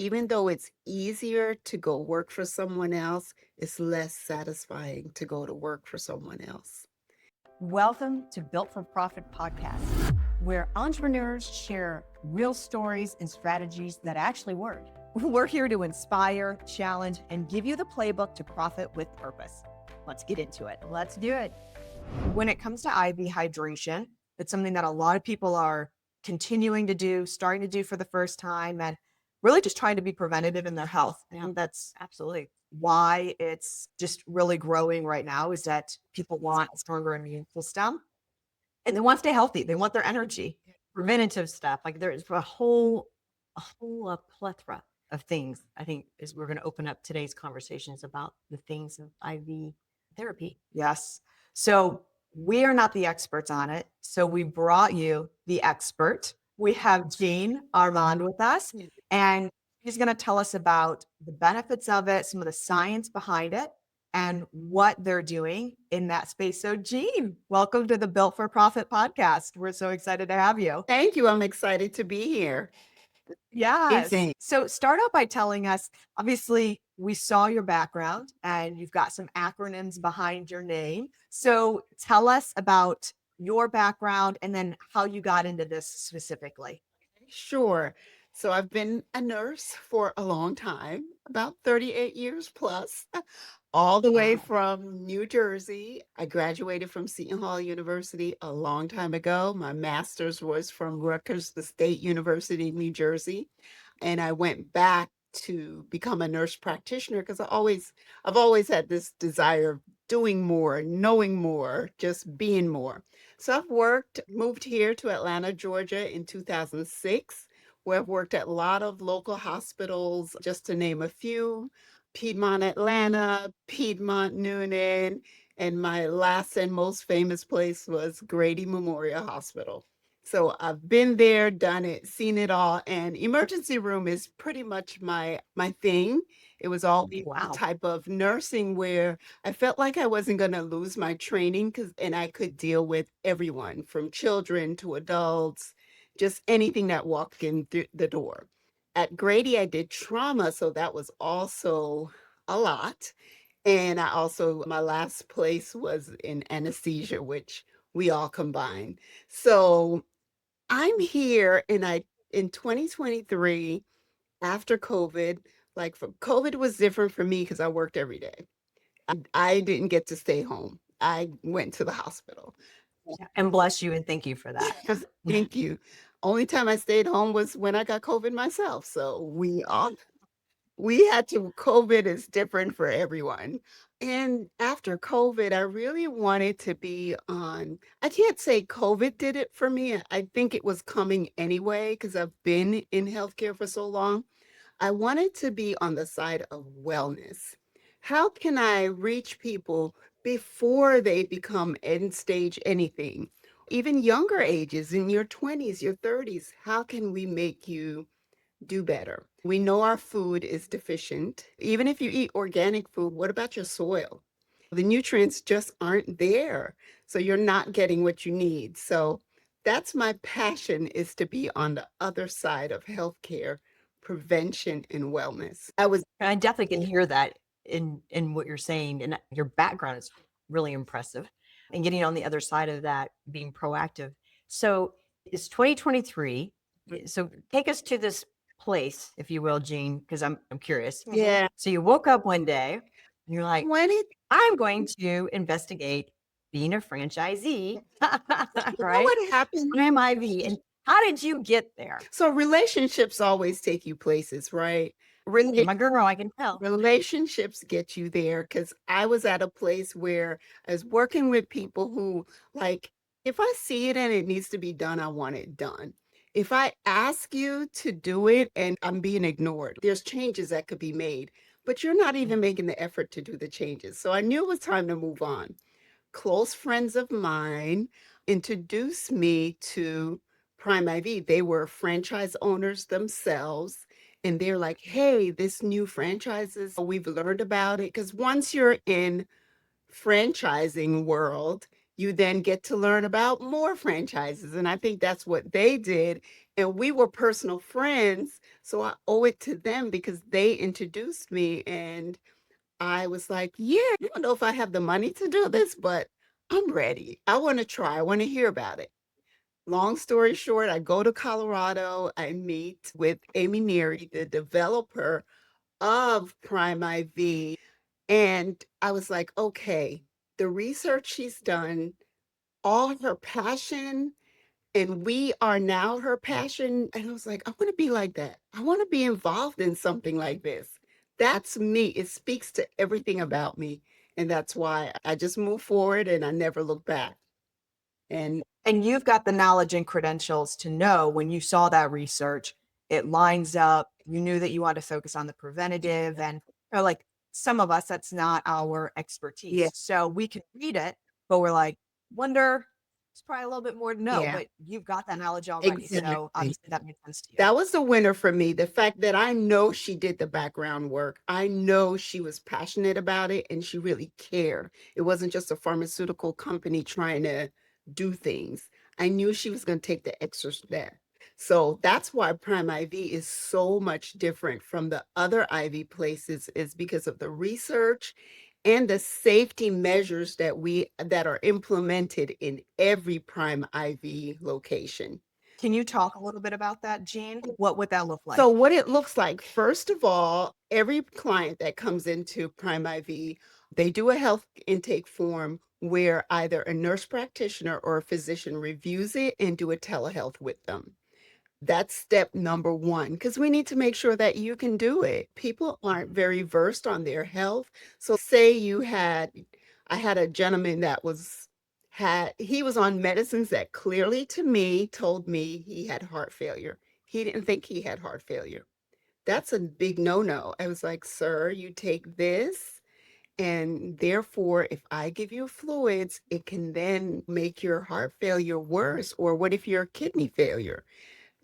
even though it's easier to go work for someone else, it's less satisfying to go to work for someone else. Welcome to Built for Profit podcast, where entrepreneurs share real stories and strategies that actually work. We're here to inspire, challenge, and give you the playbook to profit with purpose. Let's get into it. Let's do it. When it comes to IV hydration, it's something that a lot of people are continuing to do, starting to do for the first time, and really just trying to be preventative in their health. I think that's Absolutely. why it's just really growing right now, is that people want a stronger immune system and they want to stay healthy. They want their energy. Preventative stuff. Like there's a whole plethora of things. I think is we're going to open up today's conversations about the things of IV therapy. Yes. So we are not the experts on it. So we brought you the expert. We have Jean Armand with us, and she's going to tell us about the benefits of it, some of the science behind it, and what they're doing in that space. So Jean, welcome to the Built for Profit podcast. We're so excited to have you. Thank you. I'm excited to be here. Yes. Amazing. So start out by telling us, obviously, we saw your background and you've got some acronyms behind your name. So tell us about your background and then how you got into this specifically. Sure. So I've been a nurse for a long time, about 38 years plus, all the way Wow. from New Jersey. I graduated from Seton Hall University a long time ago. My master's was from Rutgers, the State University in New Jersey. And I went back to become a nurse practitioner because I've always had this desire of doing more, knowing more, just being more. So moved here to Atlanta, Georgia in 2006, where I've worked at a lot of local hospitals, just to name a few: Piedmont, Atlanta, Piedmont, Noonan, and my last and most famous place was Grady Memorial Hospital. So I've been there, done it, seen it all, and emergency room is pretty much my thing. It was all the Wow. type of nursing where I felt like I wasn't going to lose my training, and I could deal with everyone from children to adults, just anything that walked in through the door. At Grady, I did trauma, so that was also a lot. And my last place was in anesthesia, which we all combined. So I'm here, and in 2023, after COVID, COVID was different for me because I worked every day. I didn't get to stay home. I went to the hospital. And bless you and thank you for that. Thank you. Only time I stayed home was when I got COVID myself. So we had to, COVID is different for everyone. And after COVID, I really wanted to be on, I can't say COVID did it for me. I think it was coming anyway because I've been in healthcare for so long. I wanted to be on the side of wellness. How can I reach people before they become end stage anything? Even younger ages, in your 20s, your 30s, how can we make you do better? We know our food is deficient. Even if you eat organic food, what about your soil? The nutrients just aren't there. So you're not getting what you need. So that's my passion, is to be on the other side of healthcare, prevention and wellness. And I definitely can hear that in what you're saying. And your background is really impressive. And getting on the other side of that, being proactive. So it's 2023. So take us to this place, if you will, Jean, because I'm curious. Yeah. So you woke up one day and you're like, When it, I'm going to investigate being a franchisee, you know right? what happened? I'm IV. And how did you get there? So relationships always take you places, right? You're my girl, I can tell. Relationships get you there because I was at a place where I was working with people who, like, if I see it and it needs to be done, I want it done. If I ask you to do it and I'm being ignored, there's changes that could be made, but you're not even making the effort to do the changes. So I knew it was time to move on. Close friends of mine introduced me to Prime IV. They were franchise owners themselves. And they're like, hey, this new franchises, we've learned about it. Because once you're in franchising world, you then get to learn about more franchises. And I think that's what they did. And we were personal friends. So I owe it to them because they introduced me. And I was like, yeah, I don't know if I have the money to do this, but I'm ready. I want to try. I want to hear about it. Long story short, I go to Colorado. I meet with Amy Neary, the developer of Prime IV. And I was like, okay, the research she's done, all her passion, and we are now her passion. And I was like, I want to be like that. I want to be involved in something like this. That's me. It speaks to everything about me. And that's why I just move forward and I never look back. And And you've got the knowledge and credentials to know when you saw that research, it lines up. You knew that you wanted to focus on the preventative. And like some of us, that's not our yeah, expertise. So we can read it, but we're like, wonder, there's probably a little bit more to know, yeah, but you've got that knowledge already. So exactly. obviously that makes sense to you. That was the winner for me. The fact that I know she did the background work. I know she was passionate about it and she really cared. It wasn't just a pharmaceutical company trying to do things. I knew she was going to take the extra step. So that's why Prime IV is so much different from the other IV places is because of the research and the safety measures that are implemented in every Prime IV location. Can you talk a little bit about that, Jean? What would that look So like? what it looks like, first of all, every client that comes into Prime IV, they do a health intake form where either a nurse practitioner or a physician reviews it and do a telehealth with them. That's step number one, because we need to make sure that you can do it. People aren't very versed on their health. So say I had a gentleman that he was on medicines that clearly to me told me he had heart failure. He didn't think he had heart failure. That's a big no-no. I was like, sir, you take this, and therefore, if I give you fluids, it can then make your heart failure worse. Or what if you're kidney failure?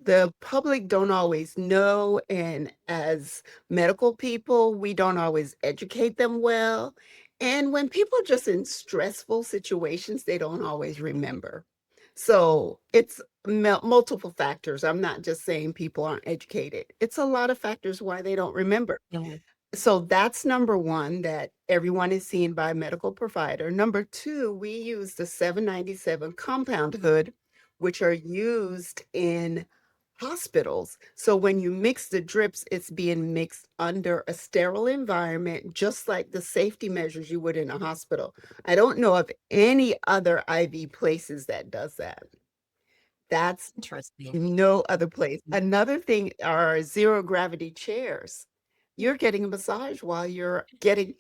The public don't always know, and as medical people, we don't always educate them well. And when people are just in stressful situations, they don't always remember. So it's multiple factors. I'm not just saying people aren't educated. It's a lot of factors why they don't remember. Mhm. So that's number one, that everyone is seen by a medical provider. Number two, we use the 797 compound hood, which are used in hospitals. So when you mix the drips, it's being mixed under a sterile environment, just like the safety measures you would in a hospital. I don't know of any other IV places that does that. That's Interesting. no other place. Another thing are zero gravity chairs. You're getting a massage while you're getting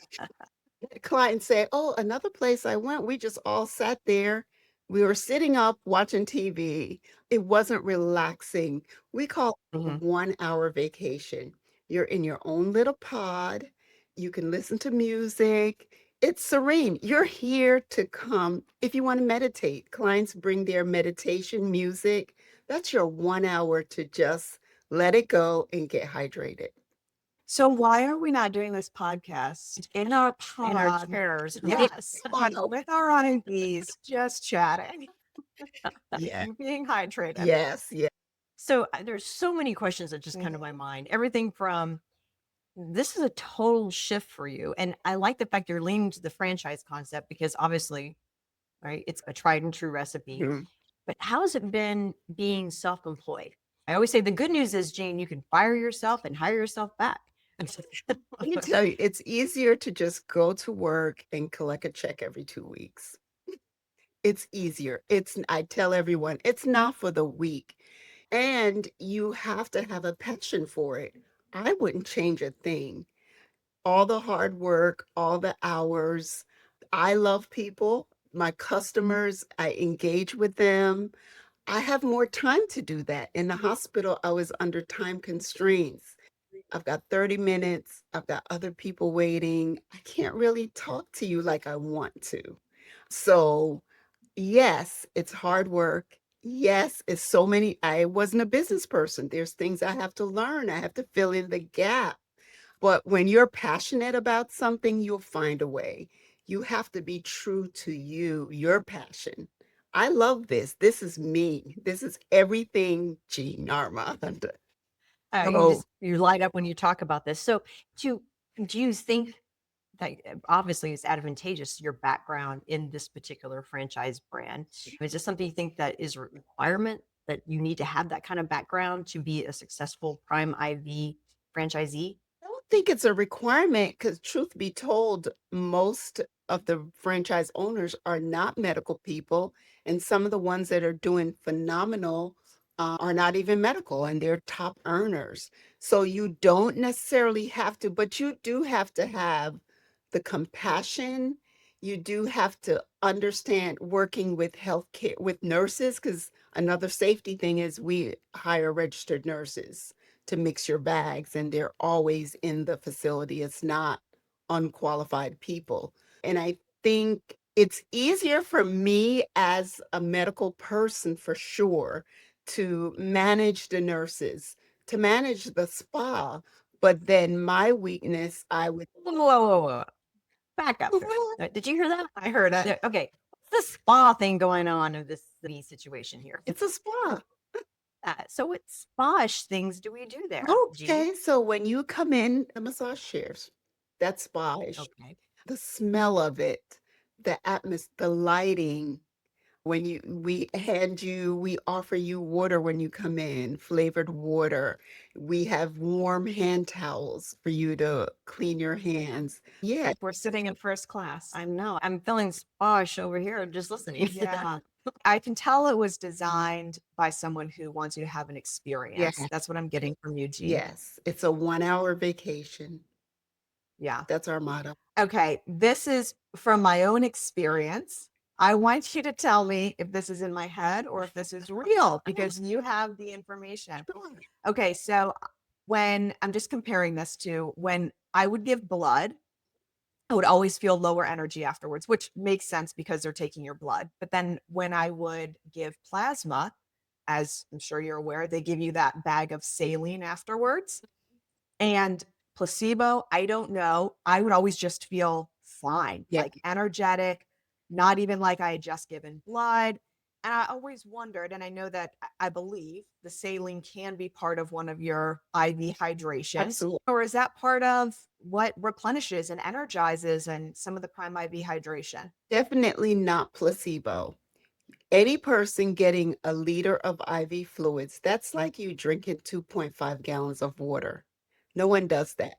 clients say, "Oh, another place I went, we just all sat there. We were sitting up watching TV. It wasn't relaxing." We call it a Mhm. 1 hour vacation. You're in your own little pod. You can listen to music. It's serene. You're here to come. If you want to meditate, clients bring their meditation music. That's your 1 hour to just let it go and get hydrated. So why are we not doing this podcast In our pod? chairs. Yes, Oh, with our IVs, just chatting, yeah. being hydrated. Yes, yes. So there's so many questions that just come to my mind. Everything from this is a total shift for you. And I like the fact you're leaning to the franchise concept because obviously, right, it's a tried and true recipe. Mhm. But how has it been being self-employed? I always say the good news is, Jane, you can fire yourself and hire yourself back. Let me tell you, it's easier to just go to work and collect a check every 2 weeks. It's easier. I tell everyone, it's not for the weak. And you have to have a passion for it. I wouldn't change a thing. All the hard work, all the hours. I love people, my customers, I engage with them. I have more time to do that. In the hospital, I was under time constraints. I've got 30 minutes. I've got other people waiting. I can't really talk to you like I want to. So, yes, it's hard work. Yes, it's so many. I wasn't a business person. There's things I have to learn. I have to fill in the gap. But when you're passionate about something, you'll find a way. You have to be true to you, your passion. I love this. This is me. This is everything Jean Armand. You So just you light up when you talk about this. So, do do you think that obviously it's advantageous your background in this particular franchise brand? Is this something you think that is a requirement that you need to have that kind of background to be a successful Prime IV franchisee? I don't think it's a requirement because, truth be told, most of the franchise owners are not medical people, and some of the ones that are doing phenomenal are not even medical, and they're top earners. So you don't necessarily have to, but you do have to have the compassion. You do have to understand working with healthcare with nurses, because another safety thing is we hire registered nurses to mix your bags, and they're always in the facility. It's not unqualified people. And I think it's easier for me as a medical person for sure to manage the nurses, to manage the spa. But then my weakness, I would. Whoa, whoa, whoa, whoa. Back up there. Did you hear that? I heard it. Okay. What's the spa thing going on in this situation here? It's a spa. So what spa-ish things do we do there, Jean? Okay, so when you come in, the massage chairs, that's spa-ish. Okay. The smell of it, the the lighting. When we offer you water when you come in, flavored water. We have warm hand towels for you to clean your hands. Yeah, We're sitting in first class. I know. I'm feeling spa-ish over here just listening to Yeah. that. I can tell it was designed by someone who wants you to have an yeah, experience. That's what I'm getting from you, Jean. yes. It's a 1 hour vacation. Yeah. That's our motto. Okay. This is from my own experience. I want you to tell me if this is in my head or if this is real because you have the information. Sure. Okay. So when I'm just comparing this to when I would give blood, I would always feel lower energy afterwards, which makes sense because they're taking your blood. But then when I would give plasma, as I'm sure you're aware, they give you that bag of saline afterwards. And placebo, I don't know. I would always just feel fine, Yeah, like energetic, not even like I had just given blood. And I always wondered, and I know that I believe the saline can be part of one of your IV hydrations, absolutely. or is that part of what replenishes and energizes and some of the Prime IV hydration? Definitely not placebo. Any person getting a liter of IV fluids, that's like you drinking 2.5 gallons of water. No one does that.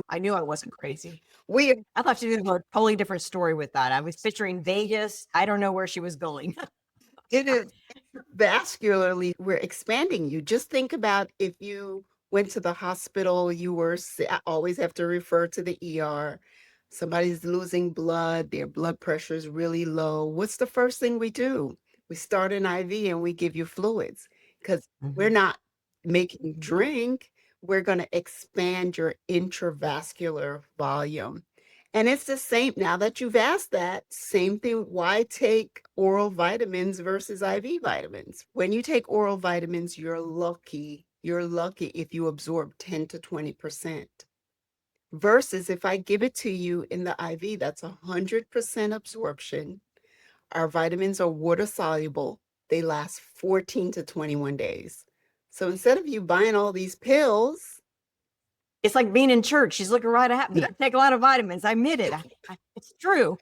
I knew I wasn't crazy. We I thought she was going to go a totally different story with that. I was picturing Vegas. I don't know where she was going. It is vascularly, we're expanding you. Just think about if you went to the hospital, you were I always have to refer to the ER. Somebody's losing blood, their blood pressure is really low. What's the first thing we do? We start an IV and we give you fluids because we're Mhm. not making you drink. We're going to expand your intravascular volume. And it's the same, now that you've asked that, same thing. Why take oral vitamins versus IV vitamins? When you take oral vitamins, you're lucky. You're lucky if you absorb 10 to 20%. Versus if I give it to you in the IV, that's 100% absorption. Our vitamins are water soluble. They last 14 to 21 days. So instead of you buying all these pills, It's like being in church. She's looking right at me. I take a lot of vitamins. I admit it. It's true.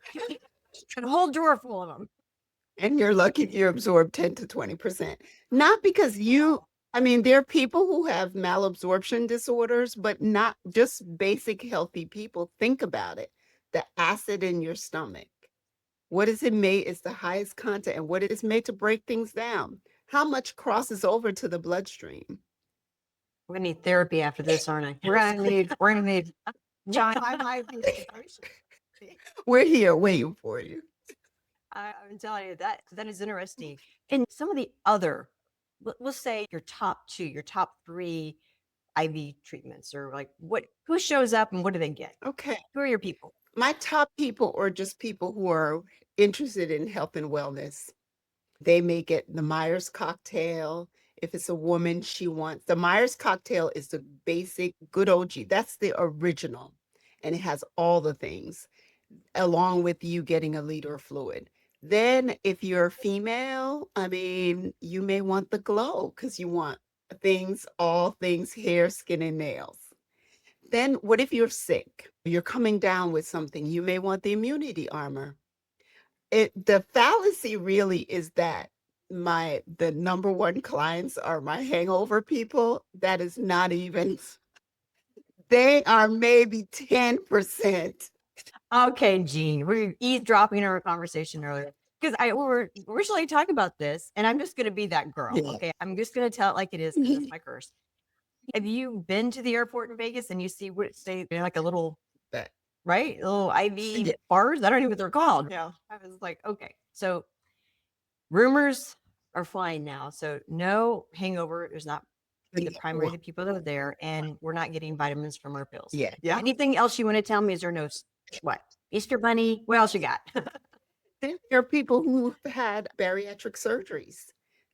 A whole drawer full of them. and you're lucky you absorb 10 to 20%. Not because I mean, there are people who have malabsorption disorders, but not just basic healthy people. Think about it. The acid in your stomach. What is it made? It's the highest content, and what it is made to break things down. How much crosses over to the bloodstream? We're gonna need therapy after this, aren't I? We're gonna need John Prime IV hydration. We're here waiting for you. I'm telling you that is interesting. And some of the other, let's say your top two, your top three IV treatments, or like who shows up and what do they get? Okay. Who are your people? My top people are just people who are interested in health and wellness. They may get the Myers cocktail. If it's a woman, she wants the Myers cocktail is the basic good OG. That's the original. And it has all the things. along with you getting a liter of fluid. Then if you're female, I mean, you may want the glow because you want all things hair, skin, and nails. Then what if you're sick? You're coming down with something. You may want the immunity armor. The fallacy really is that the number one clients are my hangover people. That is not even, they are maybe 10%. Okay, Jean, we're eavesdropping our conversation earlier because we were originally talking about this, and I'm just going to be that girl. Yeah. Okay, I'm just going to tell it like it is because it's my curse. Have you been to the airport in Vegas and you see what say they're like a little That, right little IV yeah. bars? I don't know what they're called. Yeah. I was like, okay, so rumors are flying now. So no hangover is not the primary Well, the people that are there, and we're not getting vitamins from our pills. yeah. Yeah. Anything else you want to tell me? Is there no what Easter Bunny? What else you got? There are people who've had bariatric surgeries.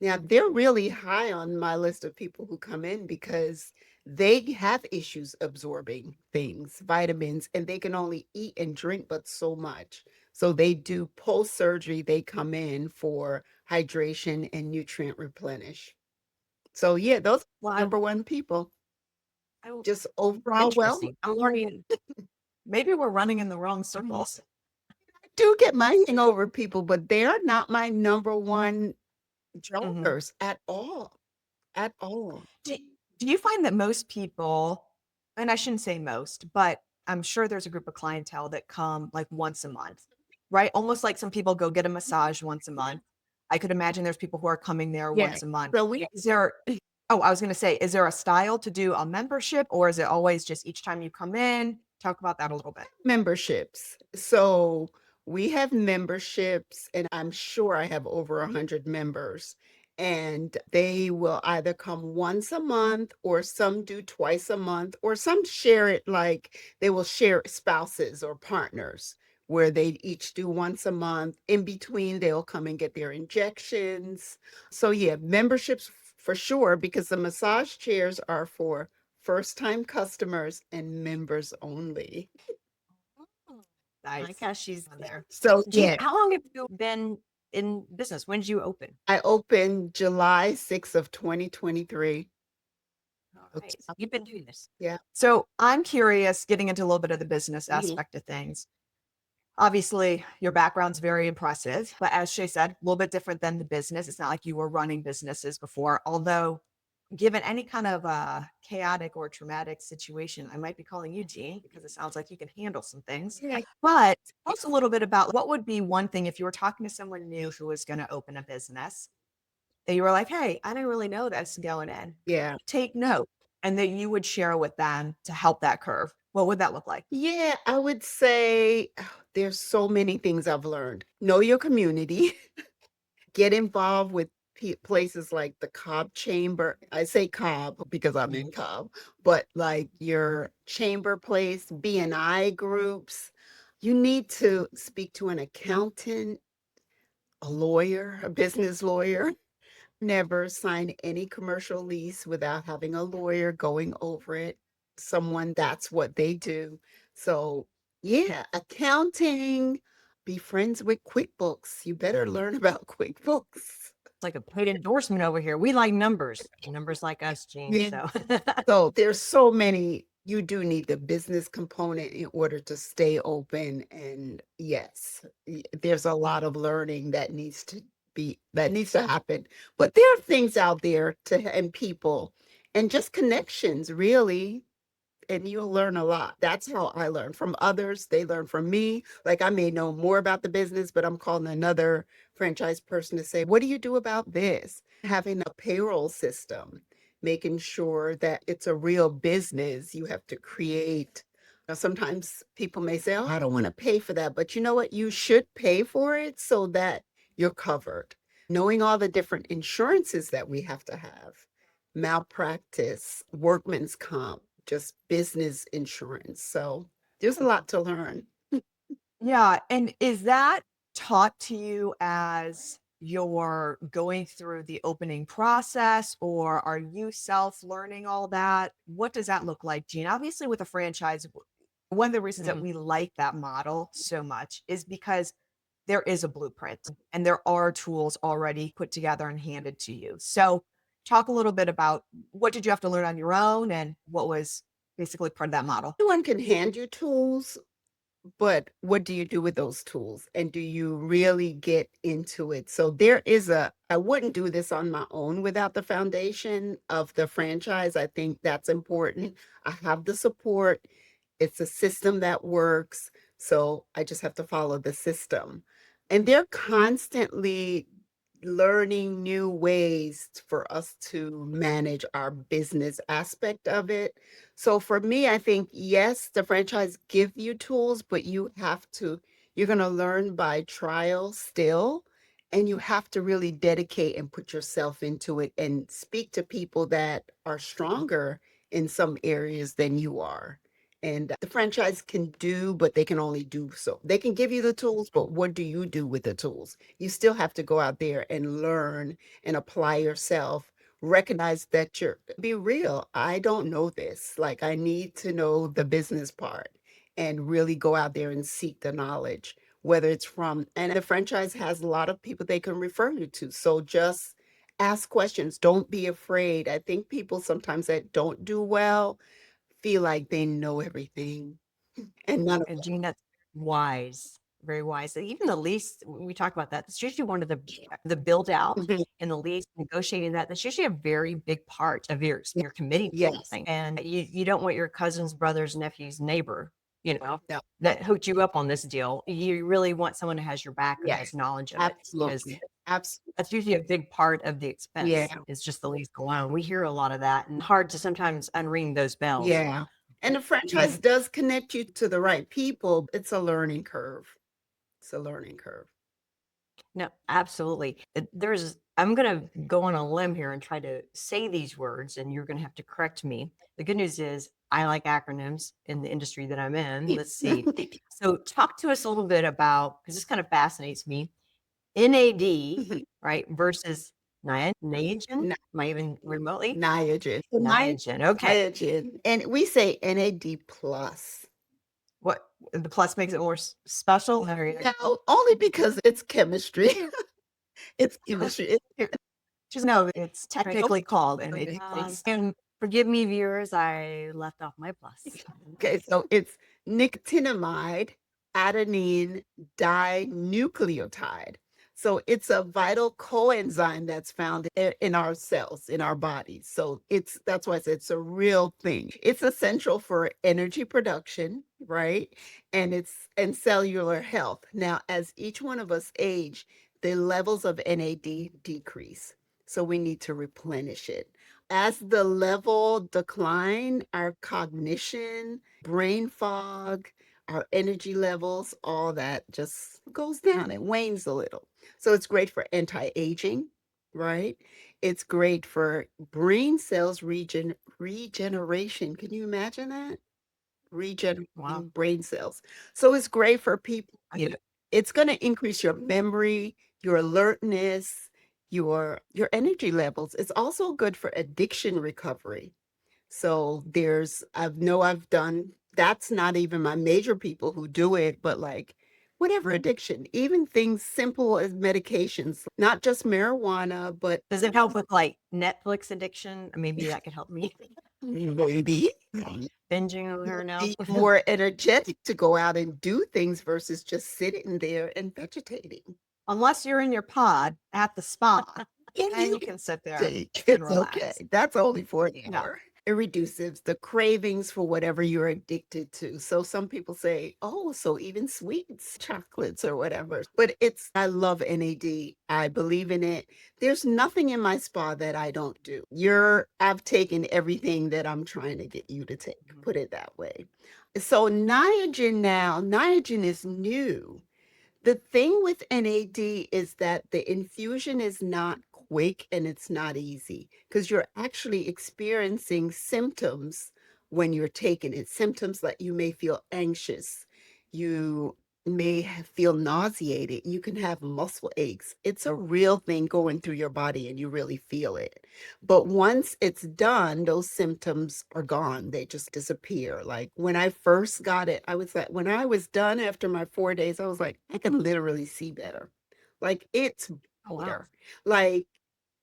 Now, they're really high on my list of people who come in because they have issues absorbing things, vitamins, and they can only eat and drink but so much. So they do post-surgery, they come in for hydration and nutrient replenish. So yeah, those Well, number one people, I just overall well. interesting. I'm learning. Maybe we're running in the wrong circles. Do get my hangover people, but they're not my number one Mhm. joggers at all. At all. Do, do you find that most people, and I shouldn't say most, but I'm sure there's a group of clientele that come like once a month, right? Almost like some people go get a massage once a month. I could imagine there's people who are coming there Yeah. once a month. So we Is there, oh, I was going to say, is there a style to do a membership or is it always just each time you come in? Talk about that a little bit. memberships. So we have memberships, and I'm sure I have over 100 members. And they will either come once a month, or some do twice a month, or some share it like they will share spouses or partners where they each do once a month. In between, they'll come and get their injections. So, yeah, memberships for sure, because the massage chairs are for first time customers and members only. I like Nice. how she's on there. So, Jean, yeah, how long have you been in business? When did you open? I opened July 6th of 2023. All right. So you've been doing this. Yeah. So I'm curious, getting into a little bit of the business Mhm. aspect of things. Obviously, your background's very impressive, but as Shay said, a little bit different than the business. It's not like you were running businesses before, although given any kind of chaotic or traumatic situation, I might be calling you Jean because it sounds like you can handle some things. Yeah. But tell us a little bit about what would be one thing if you were talking to someone new who was going to open a business that you were like, hey, I didn't really know that's going in. Yeah. Take note and that you would share with them to help that curve. What would that look like? Yeah, I would say there's so many things I've learned. Know your community, get involved with places like the Cobb Chamber. I say Cobb because I'm in Cobb, but like your chamber place, BNI groups. You need to speak to an accountant, a lawyer, a business lawyer. Never sign any commercial lease without having a lawyer going over it. Someone that's what they do. So, yeah, accounting, be friends with QuickBooks. You better learn about QuickBooks. It's like a paid endorsement over here. We like numbers. Numbers like us, Jean. Yeah. So So, there's so many. You do need the business component in order to stay open. And yes, there's a lot of learning that needs to happen. But there are things out there and people and just connections, really. And you'll learn a lot. That's how I learn from others. They learn from me. Like I may know more about the business, but I'm calling another franchise person to say, what do you do about this? Having a payroll system, making sure that it's a real business. You have to create. Sometimes people may say, oh, I don't want to pay for that. But you know what? You should pay for it so that you're covered. Knowing all the different insurances that we have to have, malpractice, workman's comp, just business insurance. So there's a lot to learn. Yeah. And is that taught to you as you're going through the opening process, or are you self learning all that? What does that look like, Jean? Obviously, with a franchise, One of the reasons that Mhm. we like that model so much is because there is a blueprint and there are tools already put together and handed to you. So, talk a little bit about what did you have to learn on your own and what was basically part of that model? Anyone can hand you tools, but what do you do with those tools? And do you really get into it? So I wouldn't do this on my own without the foundation of the franchise. I think that's important. I have the support. It's a system that works. So I just have to follow the system. And they're constantly learning new ways for us to manage our business aspect of it. So for me, I think yes, the franchise give you tools, but you're going to learn by trial still, and you have to really dedicate and put yourself into it and speak to people that are stronger in some areas than you are. And the franchise can do, but they can only do so. They can give you the tools, but what do you do with the tools? You still have to go out there and learn and apply yourself. Recognize that be real. I don't know this. Like, I need to know the business part and really go out there and seek the knowledge, whether it's and the franchise has a lot of people they can refer you to. So just ask questions. Don't be afraid. I think people sometimes that don't do well feel like they know everything and none of And Jean, that's wise, very wise. And even the lease, when we talk about that, it's usually one of the build out it. and the lease, negotiating that. That's usually a very big part of your committing to Yes. something. And you don't want your cousin's brother's nephew's neighbor, No. that hooked you up on this deal. You really want someone who has your back, who has Yes. knowledge of it, because Absolutely. Absolutely. that's usually a big part of the expense Yeah. is just the lease alone. We hear a lot of that and hard to sometimes unring those bells. Yeah. And the franchise Mhm. does connect you to the right people. It's a learning curve. It's a learning curve. No, absolutely. I'm going to go on a limb here and try to say these words, and you're going to have to correct me. The good news is I like acronyms in the industry that I'm in. Let's see. So, talk to us a little bit about, because this kind of fascinates me, NAD, right, versus Niagen. Ni Am I even remotely? Niagen. Niagen. Okay. Niagen. And we say NAD plus. What The plus makes it more special. No, only because it's chemistry. It's chemistry. Just know it's technically called Okay. NAD+. and forgive me, viewers, I left off my plus. Okay, so it's nicotinamide adenine dinucleotide. So it's a vital coenzyme that's found in our cells, in our bodies. So that's why I said it's a real thing. It's essential for energy production, right? And cellular health. Now, as each one of us age, the levels of NAD decrease. So we need to replenish it. As the level decline, our cognition, brain fog, our energy levels, all that just goes down. It wanes a little. So it's great for anti-aging, right? It's great for brain cells regeneration. Can you imagine that? Wow. Regenerating brain cells. So it's great for people. It's going to increase your memory, your alertness, your energy levels. It's also good for addiction recovery. So I've done that's not even my major people who do it, but like whatever addiction, even things simple as medications, not just marijuana, but Does it help with like Netflix addiction? Maybe that could help me maybe binging over her now. be more energetic to go out and do things versus just sitting there and vegetating. Unless you're in your pod at the spa, And then you you can sit there take and it's okay. relax. That's only for an No. hour. It reduces the cravings for whatever you're addicted to. So some people say, oh, so even sweets, chocolates or whatever. But I love NAD. I believe in it. There's nothing in my spa that I don't do. I've taken everything that I'm trying to get you to take, put it that way. So Niagen is new. The thing with NAD is that the infusion is not quick and it's not easy because you're actually experiencing symptoms when you're taking it. Symptoms that you may feel anxious. You feel nauseated. You can have muscle aches. It's a real thing going through your body and you really feel it. But once it's done, those symptoms are gone. They just disappear. Like when I first got it, I was like, when I was done after my 4 days, I was like, I can literally see better. Like it's Oh, wow. better. Like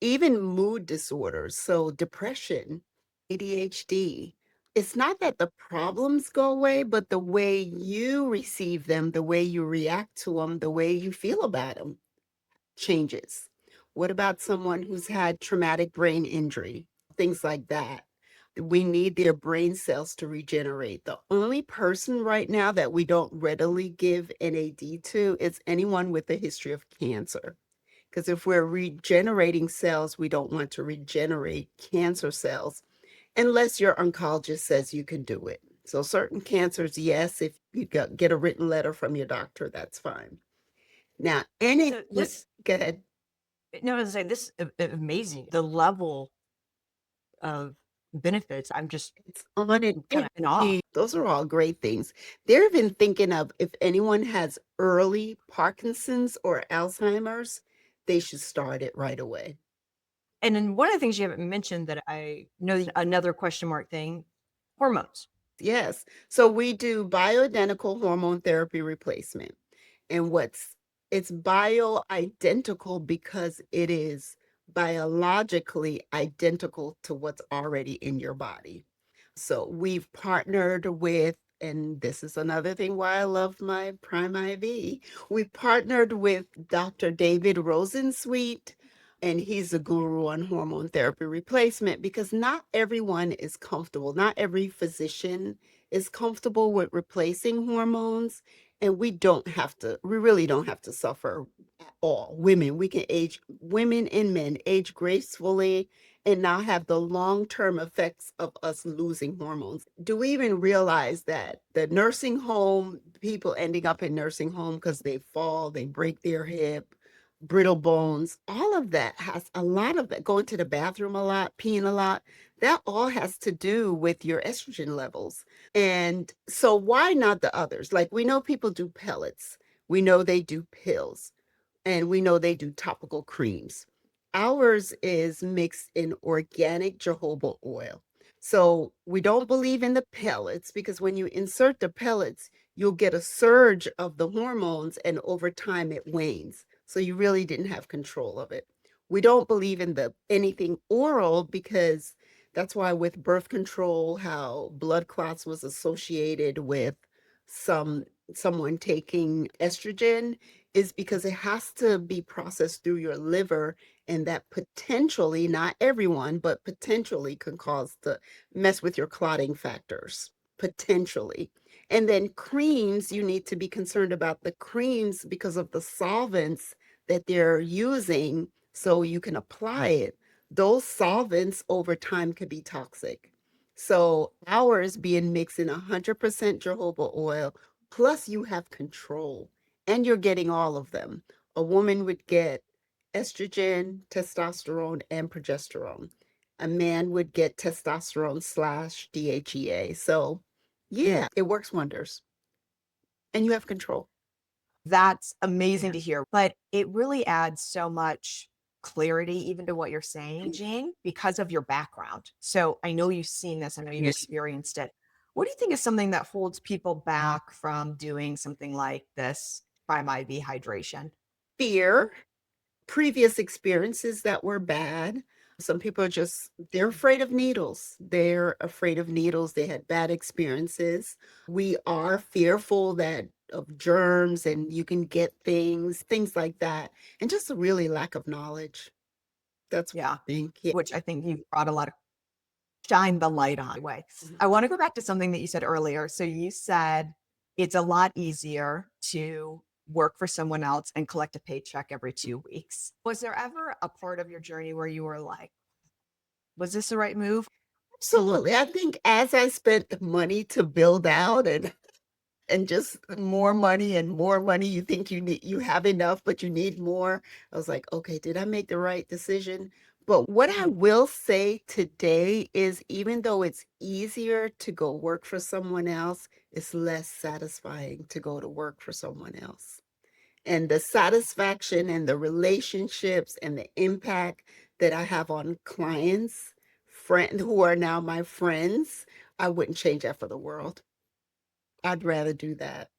even mood disorders, so depression, ADHD, it's not that the problems go away, but the way you receive them, the way you react to them, the way you feel about them changes. What about someone who's had traumatic brain injury? Things like that. We need their brain cells to regenerate. The only person right now that we don't readily give NAD to is anyone with a history of cancer. Because if we're regenerating cells, we don't want to regenerate cancer cells unless your oncologist says you can do it. So certain cancers, yes, if you get a written letter from your doctor, that's fine. Now, So this, go ahead. no, I was saying this amazing. The level of benefits. I'm just It's on it. kind of in awe. Those are all great things. They're even thinking of if anyone has early Parkinson's or Alzheimer's, they should start it right away. And then one of the things you haven't mentioned that I know is another question mark thing, hormones. Yes. So we do bioidentical hormone therapy replacement. And it's bioidentical because it is biologically identical to what's already in your body. So we've partnered with, and this is another thing why I love my Prime IV. We partnered with Dr. David Rosensweet, and he's a guru on hormone therapy replacement because not everyone is comfortable. Not every physician is comfortable with replacing hormones. And we really don't have to suffer at all. We can age, women and men age gracefully and not have the long-term effects of us losing hormones. Do we even realize that the nursing home, people ending up in nursing home because they fall, they break their hip, brittle bones, all of that has a lot of that, going to the bathroom a lot, peeing a lot, that all has to do with your estrogen levels. And so why not the others? Like we know people do pellets, we know they do pills, and we know they do topical creams. Ours is mixed in organic jojoba oil. So we don't believe in the pellets because when you insert the pellets, you'll get a surge of the hormones and over time it wanes. So you really didn't have control of it. We don't believe in the anything oral because that's why with birth control, how blood clots was associated with some someone taking estrogen is because it has to be processed through your liver, and that potentially, not everyone, but potentially can cause to mess with your clotting factors, potentially. And then creams, you need to be concerned about the creams because of the solvents that they're using so you can apply it. Those solvents over time could be toxic. So ours being mixed in 100% jojoba oil, plus you have control and you're getting all of them. A woman would get estrogen, testosterone, and progesterone. A man would get testosterone slash DHEA. So, yeah, it works wonders. And you have control. That's amazing to hear, but it really adds so much clarity even to what you're saying, Jane, because of your background. So I know you've seen this, I know you've Yes. experienced it. What do you think is something that holds people back from doing something like this Prime IV hydration? Fear, previous experiences that were bad. Some people are just, they're afraid of needles. They're afraid of needles. They had bad experiences. We are fearful that of germs and you can get things like that. And just a really lack of knowledge. That's what Yeah, I think. Yeah. which I think you brought a lot of shine the light on way. I want to go back to something that you said earlier. So you said it's a lot easier to work for someone else and collect a paycheck every 2 weeks. Was there ever a part of your journey where you were like, was this the right move? Absolutely. I think as I spent the money to build out and just more money, you think you have enough, but you need more. I was like, okay, did I make the right decision? But what I will say today is even though it's easier to go work for someone else, it's less satisfying to go to work for someone else. And the satisfaction and the relationships and the impact that I have on clients, friend who are now my friends, I wouldn't change that for the world. I'd rather do that.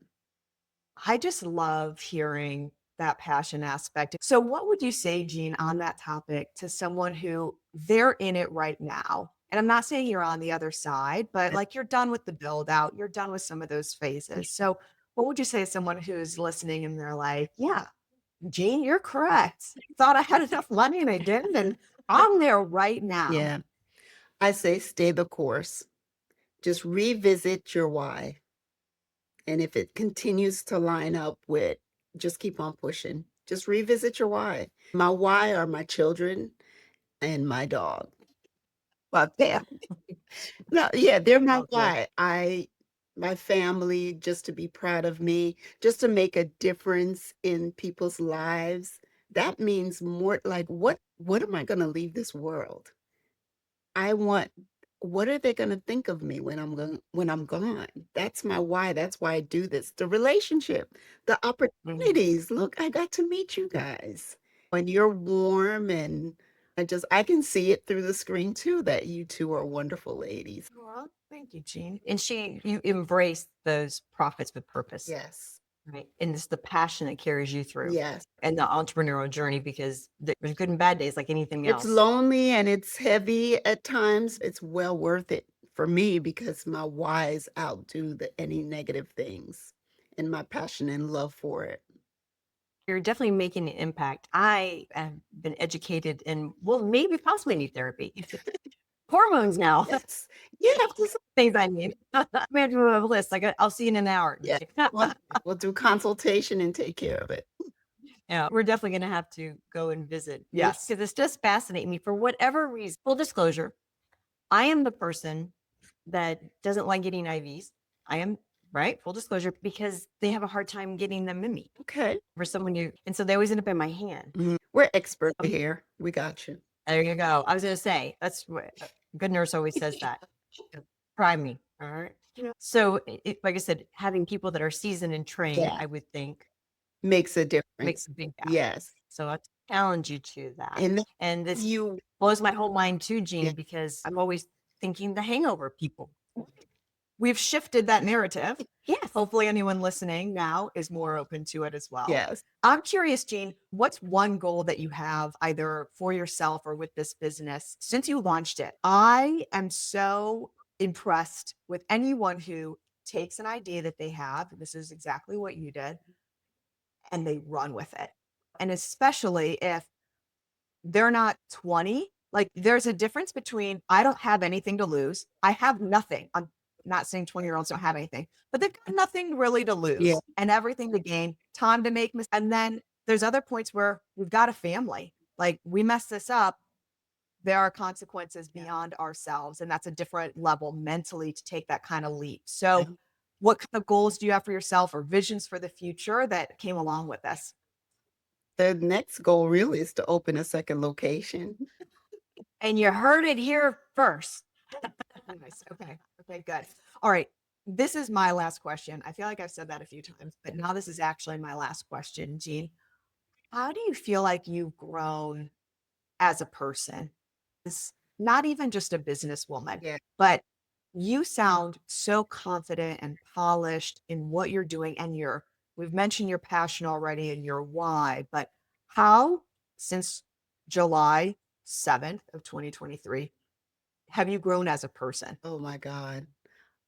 I just love hearing that passion aspect. So, what would you say, Jean, on that topic to someone who they're in it right now? And I'm not saying you're on the other side, but like you're done with the build out, you're done with some of those phases. So, what would you say to someone who's listening and they're like, yeah, Jean, you're correct. Thought I had enough money and I didn't. And I'm there right now. Yeah. I say stay the course. Just revisit your why. And if it continues to line up with, just keep on pushing. Just revisit your why. My why are my children and my dog. My family. No, yeah, they're my Lovely. why. My family, just to be proud of me, just to make a difference in people's lives. That means more like what am I gonna leave this world? I want what are they gonna think of me when I'm gone? That's my why. That's why I do this. The relationship, the Mhm. opportunities. Look, I got to meet you guys. And you're warm and I can see it through the screen too that you two are wonderful ladies. Well, thank you, Jean. And you embrace those profits with purpose, Yes. right? And it's the passion that carries you through Yes. and the entrepreneurial journey because there's good and bad days like anything It's else. lonely and it's heavy at times. It's well worth it for me because my whys outdo any negative things and my passion and love for it. You're definitely making an impact. I have been educated and will maybe possibly need therapy. Hormones now, Yes. You have to things I need. Man, do a list. I'll see you in an hour. yeah. We'll do consultation and take care of it. Yeah, we're definitely going to have to go and visit Yes. because this does fascinate me for whatever reason. Full disclosure, I am the person that doesn't like getting IVs. I am, right? Full disclosure, because they have a hard time getting them in me Okay. for someone new. And so they always end up in my hand. We're expert Um, here. We got you. there you go. I was going to say, that's what a good nurse always says that. Try me. All right. So, like I said, having people that are seasoned and trained, Yeah. I would think Makes a makes difference. a big gap. Yes. So I challenge you to that. And And this you blows my whole mind too, yeah. Jean, because I'm always thinking the hangover people. We've shifted that narrative. Yes. Hopefully, anyone listening now is more open to it as well. Yes. I'm curious, Jean, what's one goal that you have either for yourself or with this business since you launched it? I am so impressed with anyone who takes an idea that they have. This is exactly what you did, and they run with it. And especially if they're not 20. Like there's a difference between I don't have anything to lose. I have nothing. I'm not saying 20-year-olds don't have anything, but they've got nothing really to Yeah. lose and everything to gain, time to make mistakes. And then there's other points where we've got a family. Like we mess this up, there are consequences beyond ourselves. And that's a different level mentally to take that kind of leap. So what kind of goals do you have for yourself or visions for the future that came along with this? The next goal really is to open a second location. And you heard it here first. Nice. Okay. Okay, good. All right. This is my last question. I feel like I've said that a few times, but now this is actually my last question, Jean. How do you feel like you've grown as a person? It's not even just a businesswoman, Yeah. but you sound so confident and polished in what you're doing and we've mentioned your passion already and your why, but how since July 7th of 2023 have you grown as a person? Oh my God.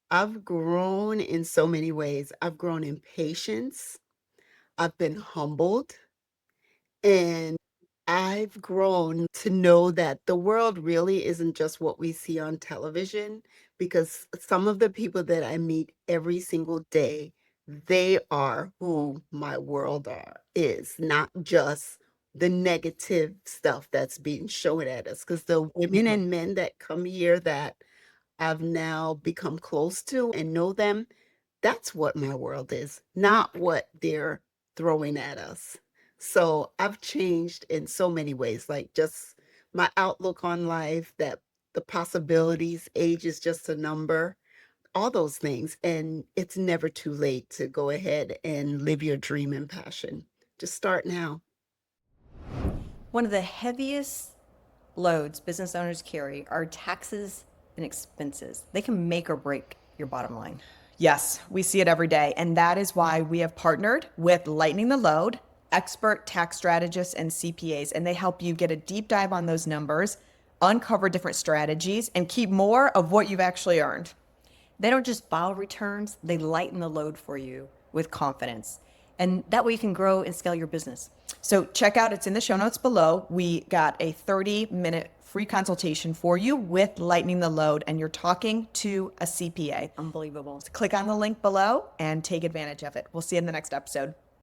I've grown in so many ways. I've grown in patience. I've been humbled. And I've grown to know that the world really isn't just what we see on television, because some of the people that I meet every single day, they are who my world is, not just the negative stuff that's being shown at us. Because the women Mhm. and men that come here that I've now become close to and know them, that's what my world is, not what they're throwing at us. So I've changed in so many ways, like just my outlook on life, that the possibilities, age is just a number, all those things. And it's never too late to go ahead and live your dream and passion. Just start now. One of the heaviest loads business owners carry are taxes and expenses. They can make or break your bottom line. Yes, we see it every day. And that is why we have partnered with Lightening the Load, expert tax strategists and CPAs, and they help you get a deep dive on those numbers, uncover different strategies, and keep more of what you've actually earned. They don't just file returns, they lighten the load for you with confidence. And that way you can grow and scale your business. So check out, it's in the show notes below. We got a 30-minute free consultation for you with Lightening the Load, and you're talking to a CPA. Unbelievable. Click on the link below and take advantage of it. We'll see you in the next episode.